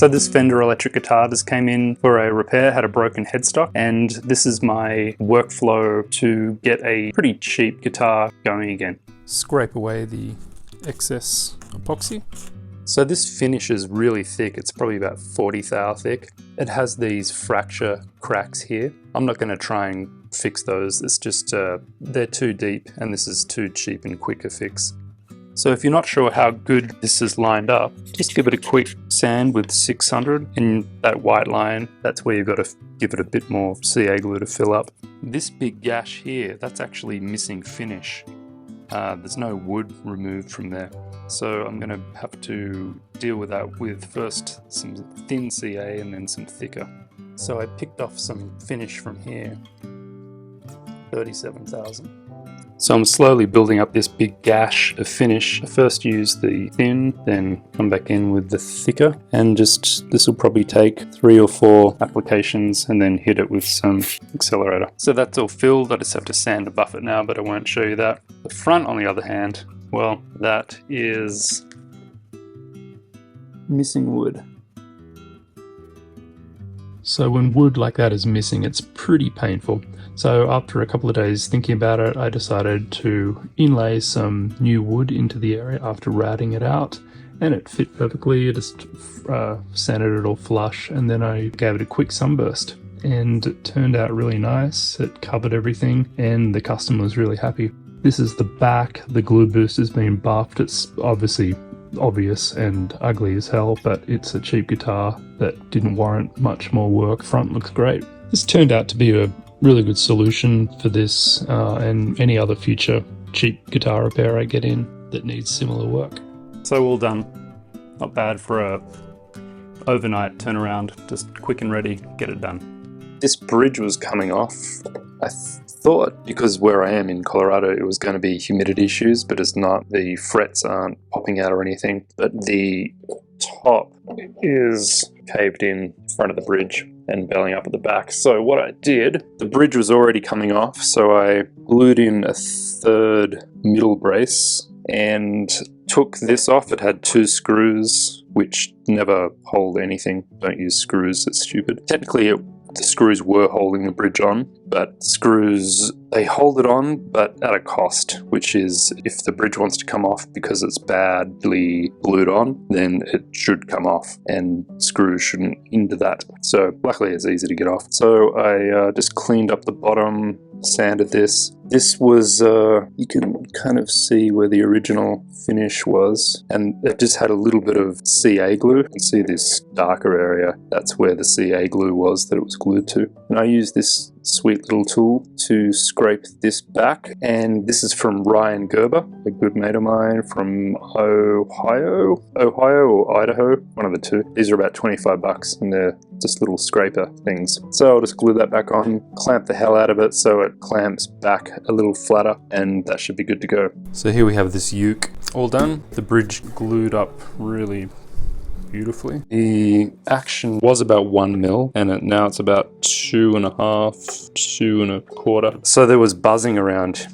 So this Fender electric guitar just came in for a repair, had a broken headstock, and this is my workflow to get a pretty cheap guitar going again. Scrape away the excess epoxy. So this finish is really thick. It's probably about 40 thou thick. It has these fracture cracks here. I'm not going to try and fix those. It's just they're too deep, and this is too cheap and quick a fix. So if you're not sure how good this is lined up, just give it a quick sand with 600, and that white line, that's where you've got to give it a bit more CA glue to fill up. This big gash here, that's actually missing finish. There's no wood removed from there. So I'm going to have to deal with that with first some thin CA and then some thicker. So I picked off some finish from here, 37,000. So I'm slowly building up this big gash of finish. I first use the thin, then come back in with the thicker, and just this will probably take 3 or 4 applications and then hit it with some accelerator. So that's all filled. I just have to sand and buff it now, but I won't show you that. The front, on the other hand, well, that is missing wood. So when wood like that is missing, it's pretty painful. So after a couple of days thinking about it, I decided to inlay some new wood into the area after ratting it out, and it fit perfectly. I just sanded it all flush, and then I gave it a quick sunburst, and it turned out really nice. It covered everything, and the customer was really happy. This is the back. The glue boost has been buffed. It's obviously obvious and ugly as hell, but it's a cheap guitar that didn't warrant much more work. Front looks great. This turned out to be a really good solution for this and any other future cheap guitar repair I get in that needs similar work. So all done. Not bad for a overnight turnaround, just quick and ready, get it done. This bridge was coming off. I thought because where I am in Colorado it was going to be humidity issues, but it's not. The frets aren't popping out or anything, but the top is caved in front of the bridge and belling up at the back. So what I did, the bridge was already coming off, so I glued in a third middle brace and took this off. It had 2 screws which never hold anything. Don't use screws, it's stupid. Technically the screws were holding the bridge on, but screws, they hold it on, but at a cost, which is if the bridge wants to come off because it's badly glued on, then it should come off, and screws shouldn't hinder that. So luckily it's easy to get off. So I just cleaned up the bottom, sanded this. This was, you can kind of see where the original finish was, and it just had a little bit of CA glue. You can see this darker area, that's where the CA glue was that it was glued to. And I used this sweet little tool to scrape this back, and this is from Ryan Gerber, a good mate of mine from Ohio or Idaho, one of the two. These are about 25 bucks, and they're just little scraper things. So I'll just glue that back on, clamp the hell out of it so it clamps back a little flatter, and that should be good to go. So here we have this uke all done, the bridge glued up really beautifully. The action was about 1 mil, and now it's about 2.5, 2.25. So there was buzzing around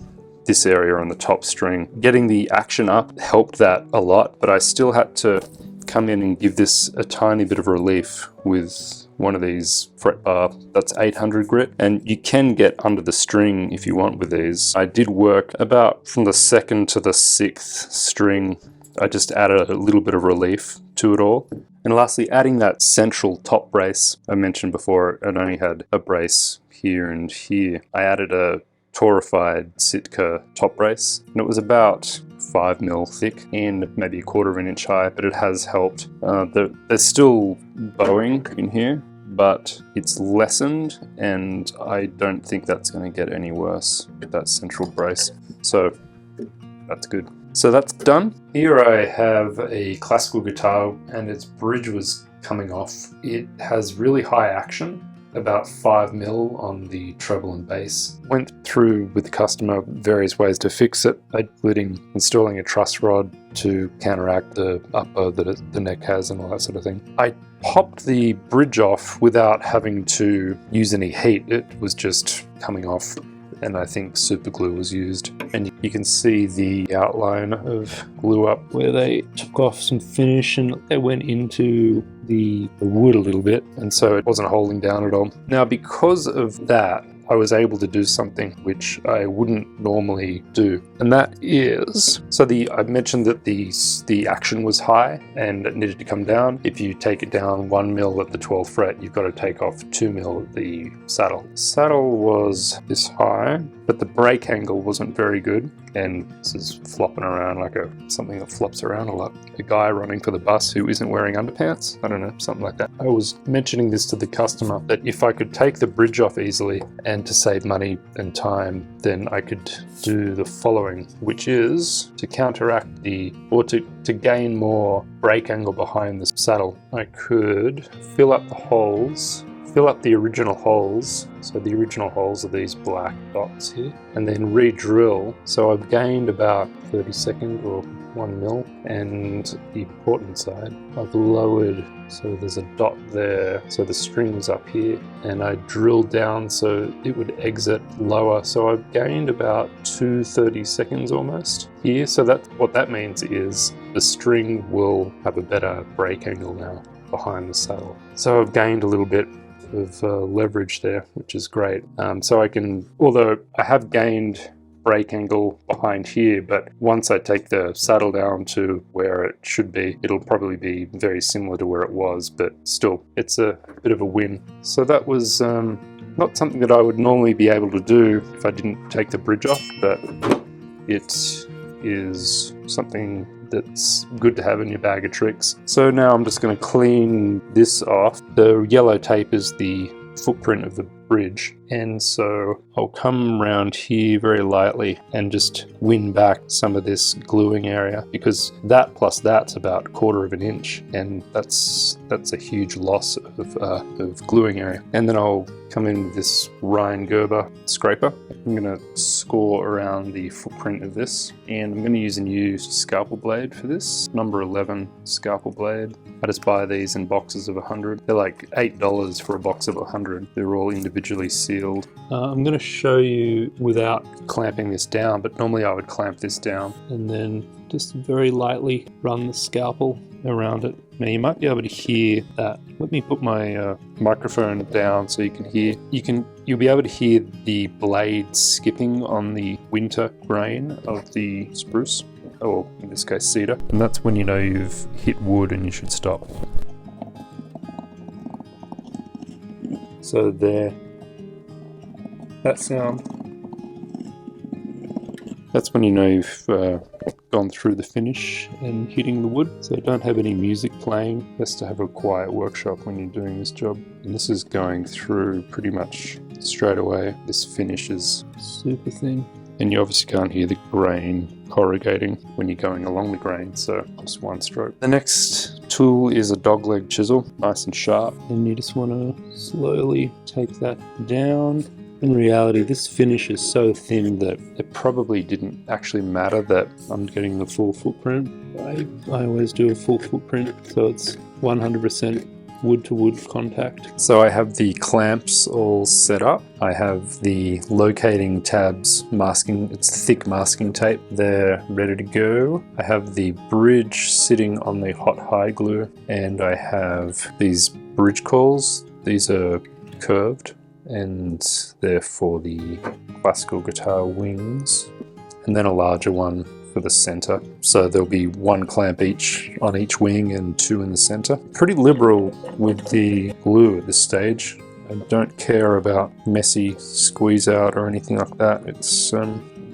this area on the top string. Getting the action up helped that a lot, but I still had to come in and give this a tiny bit of relief with one of these fret bar that's 800 grit, and you can get under the string if you want with these. I did work about from the 2nd to the 6th string. I just added a little bit of relief to it all. And lastly, adding that central top brace. I mentioned before it only had a brace here and here. I added a torified Sitka top brace, and it was about 5 mil thick and maybe 1/4 of an inch high, but it has helped. There's still bowing in here, but it's lessened, and I don't think that's going to get any worse with that central brace. So that's good. So that's done. Here I have a classical guitar, and its bridge was coming off. It has really high action, about 5 mil on the treble and bass. Went through with the customer various ways to fix it, including installing a truss rod to counteract the upper that the neck has and all that sort of thing. I popped the bridge off without having to use any heat. It was just coming off. and I think super glue was used. And you can see the outline of glue up where they took off some finish and they went into the wood a little bit, and so it wasn't holding down at all. Now, because of that, I was able to do something which I wouldn't normally do, and that is, I mentioned that the action was high and it needed to come down. If you take it down 1 mil at the 12th fret, you've got to take off 2 mil at the saddle. Saddle was this high, but the break angle wasn't very good, and this is flopping around like something that flops around a lot. A guy running for the bus who isn't wearing underpants? I don't know, something like that. I was mentioning this to the customer, that if I could take the bridge off easily and to save money and time, then I could do the following, which is to counteract to gain more break angle behind the saddle. I could fill up the original holes. So the original holes are these black dots here, and then re-drill. So I've gained about 30 seconds or 1 mil, and the important side I've lowered, so there's a dot there, so the string was up here, and I drilled down so it would exit lower. So I've gained about 30 seconds almost here. So what that means is the string will have a better break angle now behind the saddle. So I've gained a little bit of leverage there, which is great. So I can, although I have gained break angle behind here, but once I take the saddle down to where it should be, it'll probably be very similar to where it was, but still, it's a bit of a win. So that was not something that I would normally be able to do if I didn't take the bridge off, but it is something that's good to have in your bag of tricks. So now I'm just going to clean this off. The yellow tape is the footprint of the bridge, and so I'll come around here very lightly and just win back some of this gluing area, because that plus that's about 1/4 of an inch, and that's a huge loss of gluing area. And then I'll come in with this Ryan Gerber scraper. I'm going to score around the footprint of this, and I'm going to use a new scalpel blade for this, number 11 scalpel blade. I just buy these in boxes of 100. They're like $8 for a box of 100. They're all individually sealed. I'm going to show you without clamping this down, but normally I would clamp this down and then just very lightly run the scalpel around it. Now you might be able to hear that. Let me put my microphone down so you can hear. You'll be able to hear the blade skipping on the winter grain of the spruce, or in this case cedar, and that's when you know you've hit wood and you should stop. So there, that sound, that's when you know you've gone through the finish and hitting the wood. So don't have any music playing. Best to have a quiet workshop when you're doing this job. And this is going through pretty much straight away. This finish is super thin, and you obviously can't hear the grain corrugating when you're going along the grain, so just one stroke. The next tool is a dogleg chisel, nice and sharp, and you just want to slowly take that down. In reality, this finish is so thin that it probably didn't actually matter that I'm getting the full footprint. I always do a full footprint, so it's 100% wood-to-wood contact. So I have the clamps all set up. I have the locating tabs masking, it's thick masking tape. They're ready to go. I have the bridge sitting on the hot high glue, and I have these bridge coils. These are curved, and they're for the classical guitar wings, and then a larger one for the center. So there'll be 1 clamp each on each wing and 2 in the center. Pretty liberal with the glue at this stage. I don't care about messy squeeze out or anything like that. It's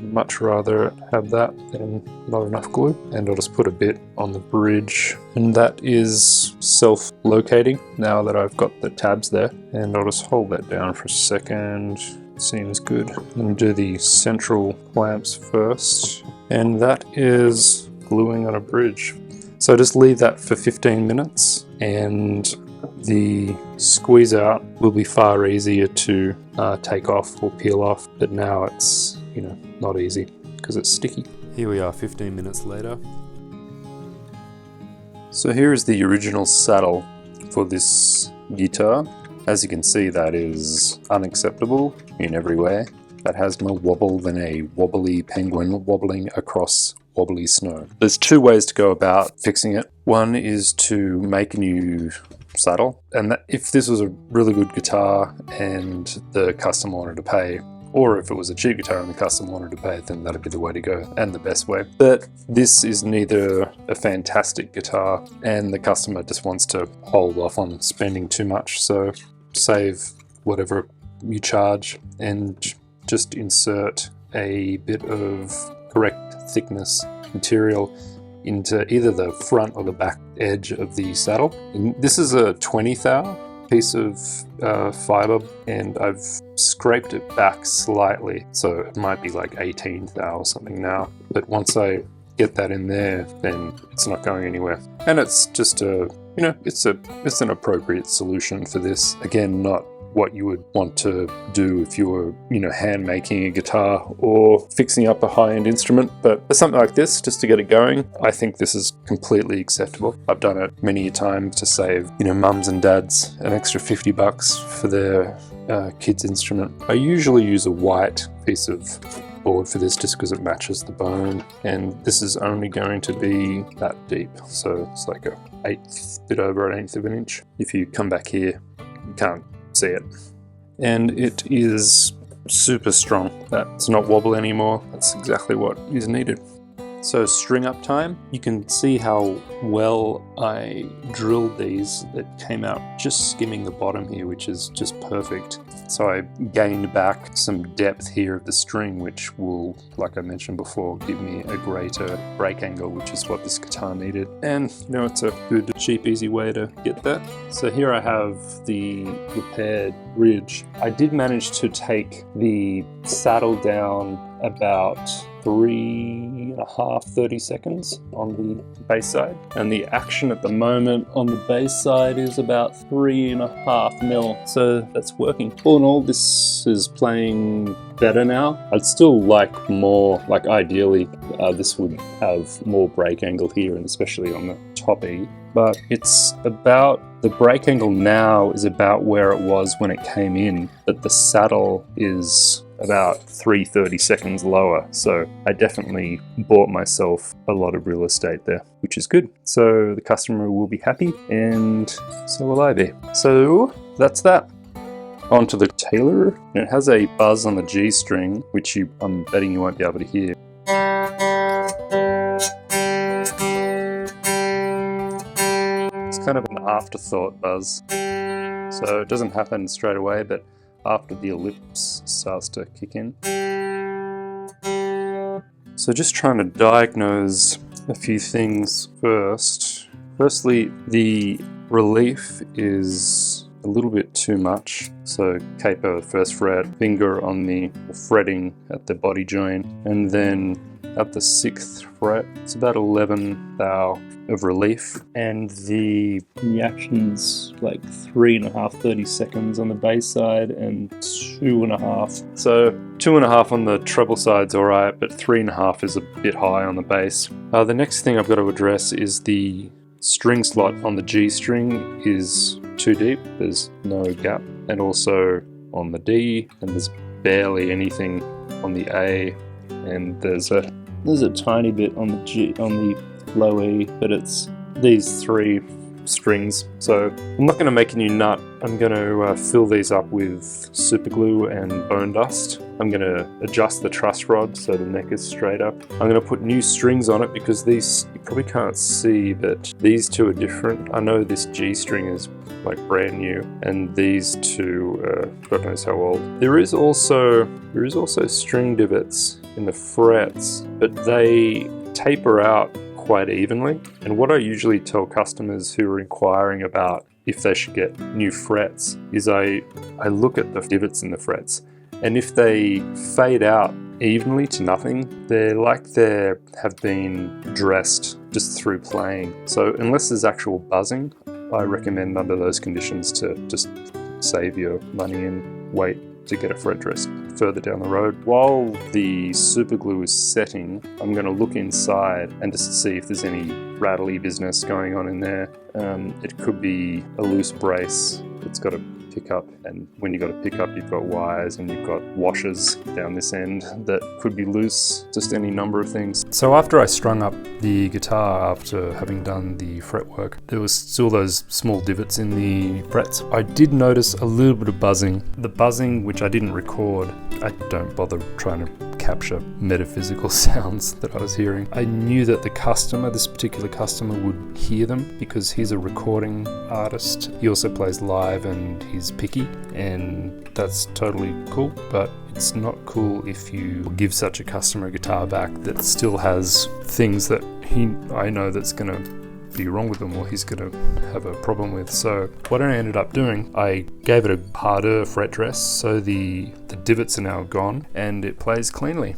much rather have that than not enough glue. And I'll just put a bit on the bridge, and that is self-locating now that I've got the tabs there. And I'll just hold that down for a second. Seems good. I'm going to do the central clamps first, and that is gluing on a bridge. So just leave that for 15 minutes, and the squeeze out will be far easier to take off or peel off, but now it's, not easy because it's sticky. Here we are 15 minutes later. So here is the original saddle for this guitar. As you can see, that is unacceptable in every way. that has more wobble than a wobbly penguin wobbling across wobbly snow. There's two ways to go about fixing it. One is to make a new saddle, and that if this was a really good guitar and the customer wanted to pay, or if it was a cheap guitar and the customer wanted to pay, then that'd be the way to go and the best way. But this is neither a fantastic guitar and the customer just wants to hold off on spending too much. So save whatever you charge and just insert a bit of correct thickness material into either the front or the back edge of the saddle. And this is a 20 thou piece of fiber, and I've scraped it back slightly, so it might be like 18 thou or something now. But once I get that in there, then it's not going anywhere. And it's just a, you know, it's an appropriate solution for this. Again, not what you would want to do if you were, you know, hand making a guitar or fixing up a high-end instrument. But for something like this, just to get it going, I think this is completely acceptable. I've done it many a time to save, you know, mums and dads an extra $50 for their kids' instrument. I usually use a white piece of board for this just because it matches the bone, and this is only going to be that deep, so it's like a bit over an eighth of an inch. If you come back here, you can't see it, and it is super strong. That's not wobble anymore. That's exactly what is needed. So string up time, you can see how well I drilled these. It came out just skimming the bottom here, which is just perfect. So I gained back some depth here of the string, which will, like I mentioned before, give me a greater break angle, which is what this guitar needed. And you know, it's a good, cheap, easy way to get that. So here I have the repaired bridge. I did manage to take the saddle down about 30 seconds on the bass side, and the action at the moment on the bass side is about 3.5 mil, so that's working. All in all, this is playing better now. I'd still like more, like ideally this would have more break angle here, and especially on the top E, but it's about, the break angle now is about where it was when it came in, but the saddle is about 3/30 seconds lower, so I definitely bought myself a lot of real estate there, which is good. So the customer will be happy, and so will I be. So that's that. On to the Taylor. It has a buzz on the G string, which I'm betting you won't be able to hear. It's kind of an afterthought buzz, so it doesn't happen straight away, but after the ellipse starts to kick in. So just trying to diagnose a few things first. Firstly, the relief is a little bit too much. So capo first fret, finger on the fretting at the body joint, and then at the 6th fret, it's about 11 thou of relief, and the action's like 3.5, 30 seconds on the bass side and 2.5. So 2.5 on the treble side's alright, but 3.5 is a bit high on the bass. The next thing I've got to address is the string slot on the G string is too deep. There's no gap, and also on the D, and there's barely anything on the A, and there's a tiny bit on the G, on the low E, but it's these 3 strings. So I'm not going to make a new nut. I'm going to fill these up with super glue and bone dust. I'm going to adjust the truss rod so the neck is straight up. I'm going to put new strings on it because these, you probably can't see, but these two are different. I know this G string is like brand new, and these two, God knows how old. There is also string divots in the frets, but they taper out quite evenly. And what I usually tell customers who are inquiring about if they should get new frets is I look at the divots in the frets, and if they fade out evenly to nothing, they're like they have been dressed just through playing. So unless there's actual buzzing, I recommend under those conditions to just save your money and wait to get a fret dress further down the road. While the super glue is setting, I'm going to look inside and just see if there's any rattly business going on in there. It could be a loose brace that's got a pickup, and when you got a pickup you've got wires and you've got washers down this end that could be loose, just any number of things. So after I strung up the guitar after having done the fretwork, there was still those small divots in the frets. I did notice a little bit of buzzing. The buzzing, which I didn't record, I don't bother trying to capture metaphysical sounds that I was hearing. I knew that the customer, this particular customer, would hear them because he's a recording artist. He also plays live and he's picky, and that's totally cool, but it's not cool if you give such a customer a guitar back that still has things that I know that's gonna be wrong with them or he's gonna have a problem with. So what I ended up doing, I gave it a harder fret dress so the divots are now gone and it plays cleanly.